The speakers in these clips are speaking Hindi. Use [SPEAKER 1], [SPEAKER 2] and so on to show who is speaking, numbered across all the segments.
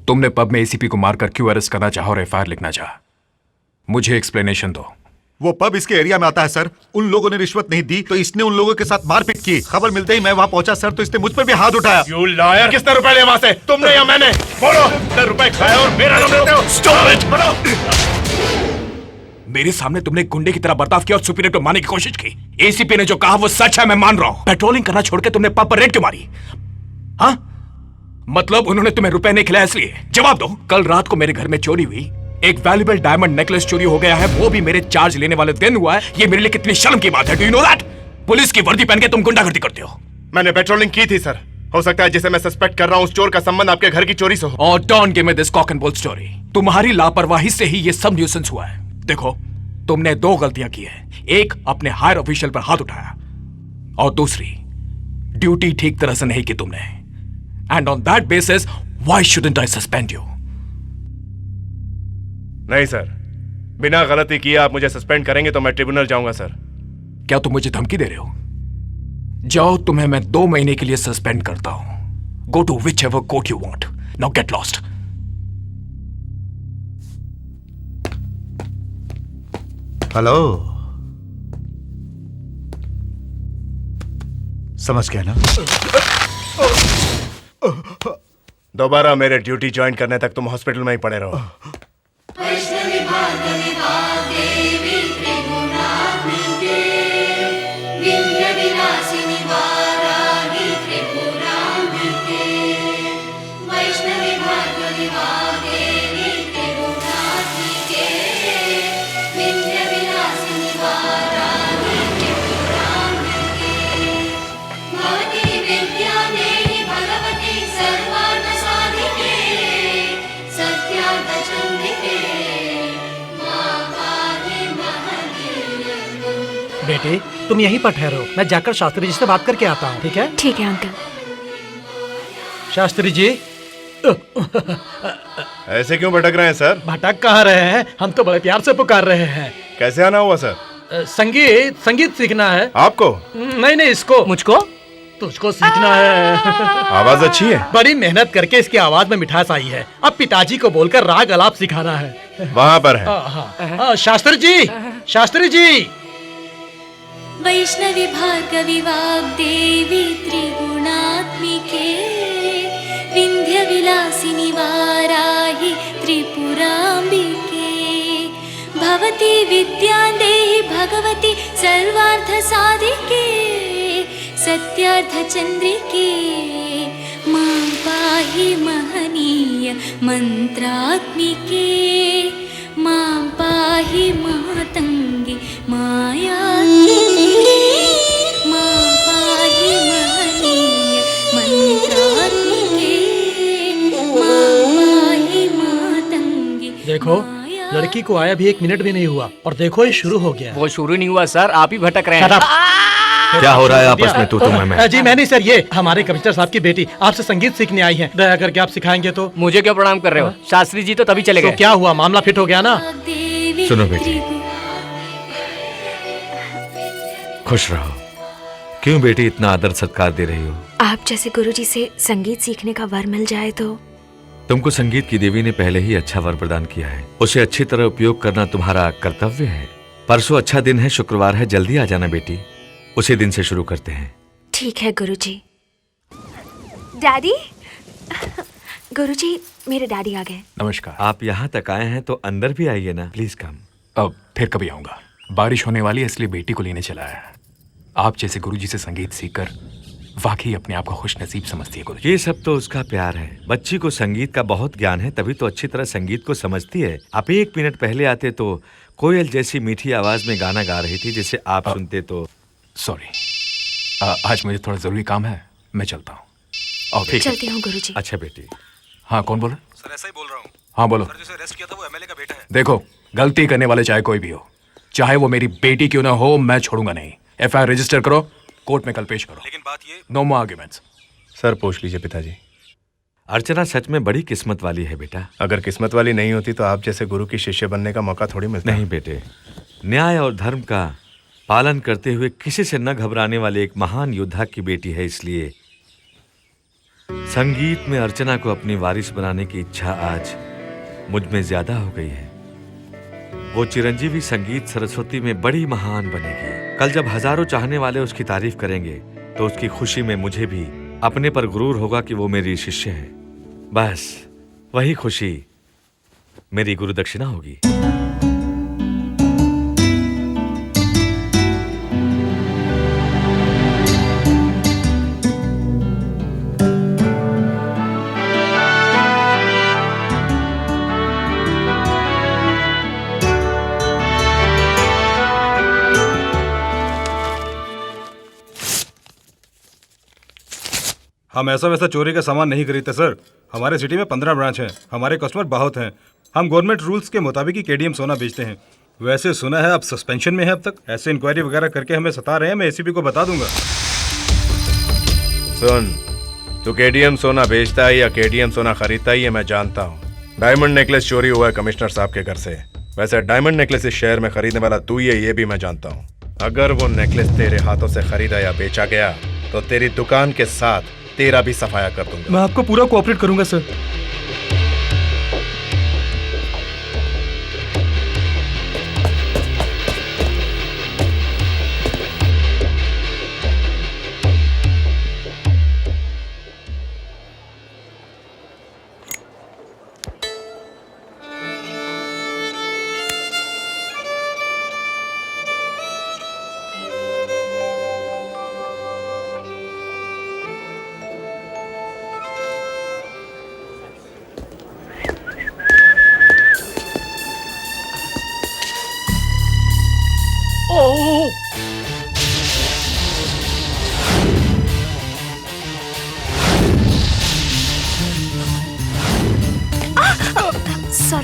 [SPEAKER 1] तुमने पब में एसीपी को मारकर क्यों अरेस्ट करना चाहा और एफआईआर लिखना चाहा? मुझे एक्सप्लेनेशन दो।
[SPEAKER 2] वो पब इसके एरिया में आता है सर। उन लोगों ने रिश्वत नहीं दी तो इसने उन लोगों के साथ मारपीट की। खबर मिलते ही मैं वहाँ पहुंचा सर, तो इसने मुझ पर भी हाथ उठाया।
[SPEAKER 3] You liar! किसने रुपए लिए वहाँ से? तुमने या मैंने? बोलो, कितने रुपए खाए और मेरा नाम लेते हो? Stop it!
[SPEAKER 1] मेरे सामने तुमने एक गुंडे की तरह बर्ताव किया और सुपीरियर को मारने की कोशिश की। एसीपी ने जो कहा वो सच है, मैं मान रहा हूं। पेट्रोलिंग करना छोड़ के तुमने पब पर रेड क्यों मारी? हाँ, मतलब उन्होंने तुम्हें रुपए नहीं खिलाया इसलिए? जवाब दो। कल रात को मेरे घर में चोरी हुई, एक वैल्यूएबल डायमंड नेकलेस चोरी हो गया है, वो भी मेरे चार्ज लेने वाले दिन हुआ है। ये मेरे लिए कितनी शर्म की बात है। Do you know that? Police की वर्दी पहन के तुम गुंडागर्दी करते हो।
[SPEAKER 3] मैंने पेट्रोलिंग की थी सर। हो सकता है जिसे मैं सस्पेक्ट कर रहा हूँ उस चोर का संबंध आपके घर की चोरी से हो।
[SPEAKER 1] और don't give me this cock and bull story. तुम्हारी लापरवाही से ही ये सब न्यूसेंस हुआ है। देखो, तुमने दो गलतियां की है। एक, अपने हायर ऑफिशियल पर हाथ उठाया, और दूसरी, ड्यूटी ठीक तरह से नहीं की तुमने। And on that basis why shouldn't I suspend you?
[SPEAKER 3] नहीं सर, बिना गलती किए आप मुझे सस्पेंड करेंगे तो मैं ट्रिब्यूनल जाऊंगा सर।
[SPEAKER 1] क्या तुम मुझे धमकी दे रहे हो? जाओ, तुम्हें मैं 2 महीने के लिए सस्पेंड करता हूं। Go to whichever court you want. Now get lost.
[SPEAKER 2] Hello, समझ गया ना?
[SPEAKER 3] दोबारा मेरे ड्यूटी ज्वाइन करने तक तुम हॉस्पिटल में ही पड़े रहो।
[SPEAKER 4] बेटे, तुम यहीं पर ठहरो, मैं जाकर शास्त्री जी से बात करके आता हूँ। ठीक है?
[SPEAKER 5] ठीक है अंकल।
[SPEAKER 4] शास्त्री जी।
[SPEAKER 3] ऐसे क्यों भटक रहे हैं सर?
[SPEAKER 4] भटक कहाँ रहे हैं, हम तो बड़े प्यार से पुकार रहे हैं।
[SPEAKER 3] कैसे आना हुआ सर?
[SPEAKER 4] संगीत सीखना है।
[SPEAKER 3] आपको?
[SPEAKER 4] नहीं, इसको।
[SPEAKER 5] मुझको?
[SPEAKER 4] तुझको सीखना है।
[SPEAKER 3] आवाज अच्छी है।
[SPEAKER 4] बड़ी मेहनत करके इसकी आवाज में मिठास आई है। अब पिताजी को बोलकर राग अलाप सिखाना है।
[SPEAKER 3] वहाँ पर है।
[SPEAKER 4] शास्त्री जी।
[SPEAKER 6] वैष्णवी भार्गवी वाग्देवी त्रिगुणात्मिके विन्ध्यविलासिनि वाराहि त्रिपुराम्बिके भवती विद्यां देहि भगवती सर्वार्थसाधिके सत्यार्थचन्द्रिके मां पाहि महनीय मन्त्रात्मिके मां पाहि मातङ्गी मायात्मिके मां पाहि महनीय मन्त्रात्मिके मां पाहि मातङ्गी।
[SPEAKER 4] देखो, लड़की को आया भी 1 मिनट भी नहीं हुआ और देखो ये शुरू हो गया।
[SPEAKER 7] वो शुरू नहीं हुआ सर, आप ही भटक रहे हैं।
[SPEAKER 2] क्या हो रहा है आपस में? तू मैं
[SPEAKER 4] जी मैं नहीं सर, ये हमारे कमिश्नर साहब की बेटी आपसे संगीत सीखने आई है। दया करके आप सिखाएंगे तो।
[SPEAKER 7] मुझे क्यों प्रणाम कर रहे हो? शास्त्री जी तो तभी चले गए।
[SPEAKER 4] तो क्या हुआ, मामला फिट हो गया ना?
[SPEAKER 2] सुनो बेटी, खुश रहो। क्यों बेटी इतना आदर सत्कार दे रही हो?
[SPEAKER 5] आप जैसे गुरुजी से संगीत सीखने का वर मिल जाए तो।
[SPEAKER 2] तुमको संगीत की देवी ने पहले ही अच्छा वर प्रदान किया है, उसे अच्छी तरह उपयोग करना तुम्हारा कर्तव्य है। परसों अच्छा दिन है, शुक्रवार है, जल्दी आ जाना बेटी। उसी दिन से शुरू करते हैं।
[SPEAKER 5] ठीक है गुरुजी। डैडी, गुरुजी मेरे डैडी आ गए।
[SPEAKER 1] नमस्कार।
[SPEAKER 2] आप यहाँ तक आए हैं तो अंदर भी आइए ना, प्लीज कम।
[SPEAKER 1] अब फिर कभी आऊंगा। बारिश होने वाली है इसलिए बेटी को लेने चला है। आप जैसे गुरुजी से संगीत सीखकर वाकई अपने आप को खुश नसीब समझती है गुरुजी।
[SPEAKER 2] ये सब तो उसका प्यार है। बच्ची को संगीत का बहुत ज्ञान है, तभी तो अच्छी तरह संगीत को समझती है। आप 1 मिनट पहले आते तो कोयल जैसी मीठी आवाज में गाना गा रही थी, जिसे आप सुनते तो।
[SPEAKER 1] सॉरी, आज मुझे थोड़ा जरूरी काम है, मैं चलता हूँ।
[SPEAKER 5] चलती हूँ गुरुजी।
[SPEAKER 2] अच्छा बेटी।
[SPEAKER 1] हाँ, कौन बोल रहा?
[SPEAKER 8] सर ऐसा ही बोल रहा हूँ।
[SPEAKER 1] हाँ बोलो।
[SPEAKER 8] सर जिसे अरेस्ट किया था वो एमएलए का बेटा है।
[SPEAKER 1] देखो, गलती करने वाले चाहे कोई भी हो, चाहे वो मेरी बेटी क्यों ना हो, मैं छोड़ूंगा नहीं। एफआईआर रजिस्टर करो, कोर्ट में कल पेश करो।
[SPEAKER 8] लेकिन बात ये,
[SPEAKER 1] नो मोर आर्गुमेंट्स।
[SPEAKER 3] सर पूछ लीजिए पिताजी।
[SPEAKER 2] अर्चना सच में बड़ी किस्मत वाली है बेटा।
[SPEAKER 3] अगर किस्मत वाली नहीं होती तो आप जैसे गुरु की शिष्य बनने का मौका थोड़ी मिलता।
[SPEAKER 2] नहीं बेटे, न्याय और धर्म का पालन करते हुए किसी से न घबराने वाले एक महान योद्धा की बेटी है, इसलिए संगीत में अर्चना को अपनी वारिस बनाने की इच्छा आज मुझ में ज्यादा हो गई है। वो चिरंजीवी संगीत सरस्वती में बड़ी महान बनेगी। कल जब हजारों चाहने वाले उसकी तारीफ करेंगे तो उसकी खुशी में मुझे भी अपने पर गुरूर होगा कि वो मेरी शिष्य है। बस वही खुशी मेरी गुरु दक्षिणा होगी।
[SPEAKER 8] हम ऐसा वैसा चोरी का सामान नहीं खरीदते सर। हमारे सिटी में 15 ब्रांच हैं। हमारे कस्टमर बहुत हैं। हम गवर्नमेंट रूल्स के मुताबिक ही केडीएम सोना बेचते हैं। वैसे सुना है आप सस्पेंशन में है अब तक। ऐसे इंक्वायरी वगैरह करके हमें सता रहे हैं। मैं एसीपी को बता दूंगा।
[SPEAKER 3] सुन, तू केडीएम सोना बेचता है या केडीएम सोना खरीदता ही है मैं जानता हूँ। डायमंड नेकलेस चोरी हुआ है कमिश्नर साहब के घर से। वैसे डायमंड नेकलेस इस शहर में खरीदने वाला तू ही है ये भी मैं जानता हूँ। अगर वो नेकलेस तेरे हाथों से खरीदा या बेचा गया तो तेरी दुकान के साथ तेरा भी सफाया कर दूंगा।
[SPEAKER 4] मैं आपको पूरा कोऑपरेट करूंगा सर।
[SPEAKER 5] सर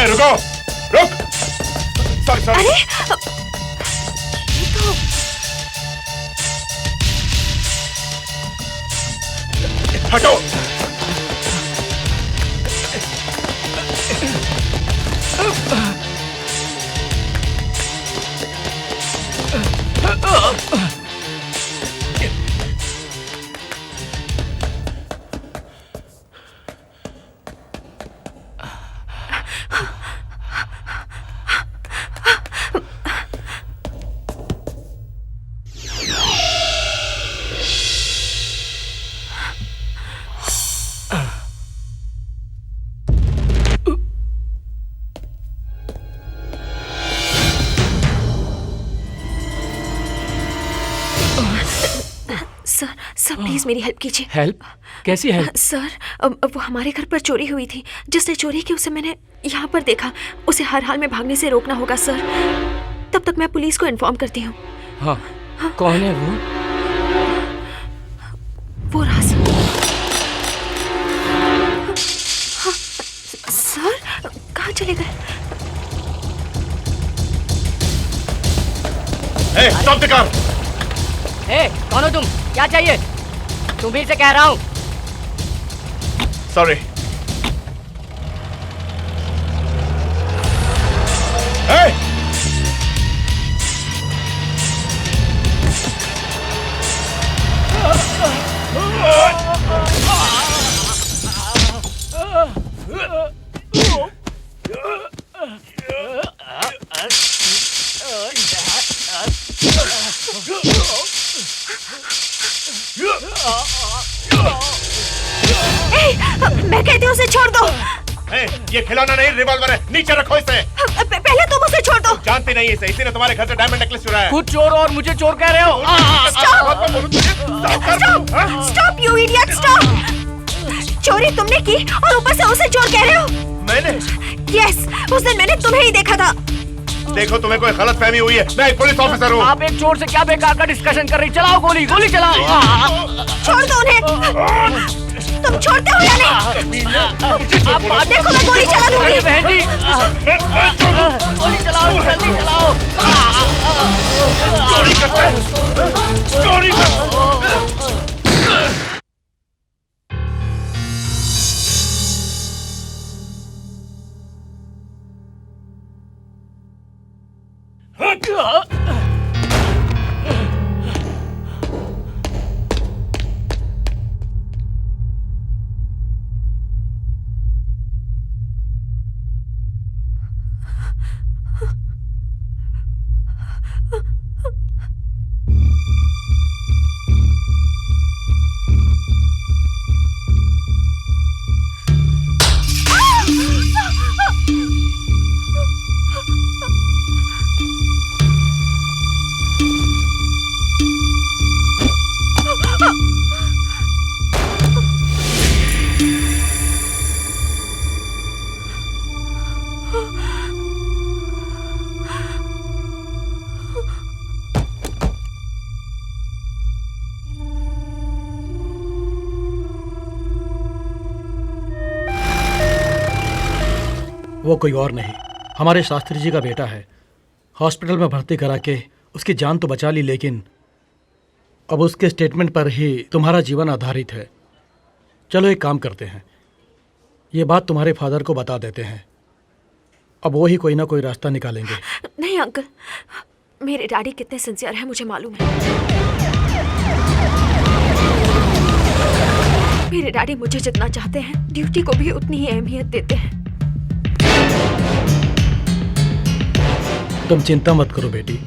[SPEAKER 3] रुको, रुक। Sorry sorry.
[SPEAKER 5] अरे
[SPEAKER 3] हटो।
[SPEAKER 5] सर प्लीज मेरी हेल्प कीजिए।
[SPEAKER 7] हेल्प? कैसी हेल्प?
[SPEAKER 5] सर वो हमारे घर पर चोरी हुई थी। जिसने चोरी की उसे मैंने यहाँ पर देखा। उसे हर हाल में भागने से रोकना होगा सर। तब तक मैं पुलिस को इन्फॉर्म करती हूँ।
[SPEAKER 7] हाँ, कौन है वो?
[SPEAKER 5] वो राज। हाँ, सर कहाँ चले गए?
[SPEAKER 3] Stop the car.
[SPEAKER 7] कौन हो तुम? क्या चाहिए? तुम्ही से कह रहा हूँ।
[SPEAKER 3] सॉरी।
[SPEAKER 5] मैं कहती हूँ उसे छोड़ दो।
[SPEAKER 3] ये खिलौना नहीं, रिवॉल्वर है। नीचे रखो इसे।
[SPEAKER 5] पहले तुम उसे छोड़ दो।
[SPEAKER 3] जानती नहीं इसे, इसी ने तुम्हारे घर से डायमंड नेकलेस चुराया है।
[SPEAKER 7] खुद चोर और मुझे चोर कह रहे हो?
[SPEAKER 5] Stop you idiot, stop. चोरी तुमने की और ऊपर से उसे चोर कह रहे हो?
[SPEAKER 3] मैंने?
[SPEAKER 5] यस, उस दिन मैंने तुम्हें ही देखा था।
[SPEAKER 3] देखो तुम्हें कोई गलत फहमी हुई है। मैं एक पुलिस ऑफिसर हूँ।
[SPEAKER 7] आप एक चोर से क्या बेकार का डिस्कशन कर रही? चलाओ गोली, गोली चलाओ।
[SPEAKER 5] छोड़ दो उन्हें। तुम छोड़ते हो या नहीं? आप देखो मैं गोली चला दूंगी।
[SPEAKER 7] बहन जी, गोली चलाओ, जल्दी चलाओ।
[SPEAKER 3] चोरी करते हैं। चोरी कर।
[SPEAKER 4] वो कोई और नहीं, हमारे शास्त्री जी का बेटा है। हॉस्पिटल में भर्ती करा के उसकी जान तो बचा ली, लेकिन अब उसके स्टेटमेंट पर ही तुम्हारा जीवन आधारित है। चलो एक काम करते हैं, ये बात तुम्हारे फादर को बता देते हैं। अब वो ही कोई ना कोई रास्ता निकालेंगे।
[SPEAKER 5] नहीं अंकल, मेरे डैडी कितने सिंसियर हैं मुझे मालूम है। मेरे डैडी मुझे जितना चाहते हैं, ड्यूटी को भी उतनी ही अहमियत देते हैं।
[SPEAKER 4] तुम चिंता मत करो बेटी,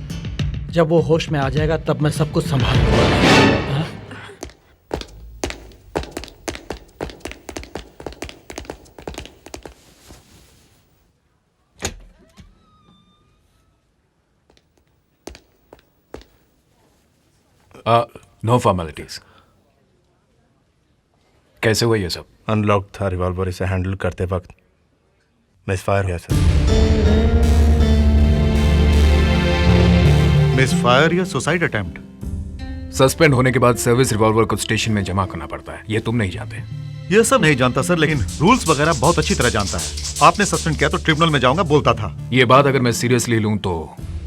[SPEAKER 4] जब वो होश में आ जाएगा तब मैं सब कुछ संभाल लूंगा। हाँ?
[SPEAKER 1] No formalities. कैसे हुआ ये सब?
[SPEAKER 3] अनलॉक था रिवॉल्वर, इसे हैंडल करते वक्त मिसफायर हुआ सर।
[SPEAKER 9] मिसफायर या सुसाइड अटेम्प्ट?
[SPEAKER 1] सस्पेंड होने के बाद सर्विस रिवॉल्वर को स्टेशन में जमा करना पड़ता है, ये तुम नहीं जानते?
[SPEAKER 9] ये सब नहीं जानता सर, लेकिन रूल्स वगैरह बहुत अच्छी तरह जानता है। आपने सस्पेंड किया तो ट्रिब्यूनल में जाऊंगा बोलता था।
[SPEAKER 1] ये बात अगर मैं सीरियसली लूं तो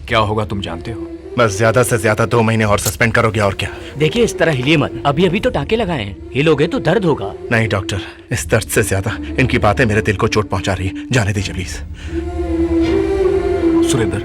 [SPEAKER 1] क्या होगा तुम जानते हो?
[SPEAKER 3] बस ज्यादा से ज्यादा 2 महीने और सस्पेंड करोगे, और क्या।
[SPEAKER 7] देखिए इस तरह हिलिए मत, अभी अभी तो टाके लगाए हैं, हिलोगे तो दर्द होगा।
[SPEAKER 3] नहीं डॉक्टर, इस दर्द से ज्यादा इनकी बातें मेरे दिल को चोट पहुंचा रही है। जाने दीजिए प्लीज।
[SPEAKER 1] सुरेंद्र,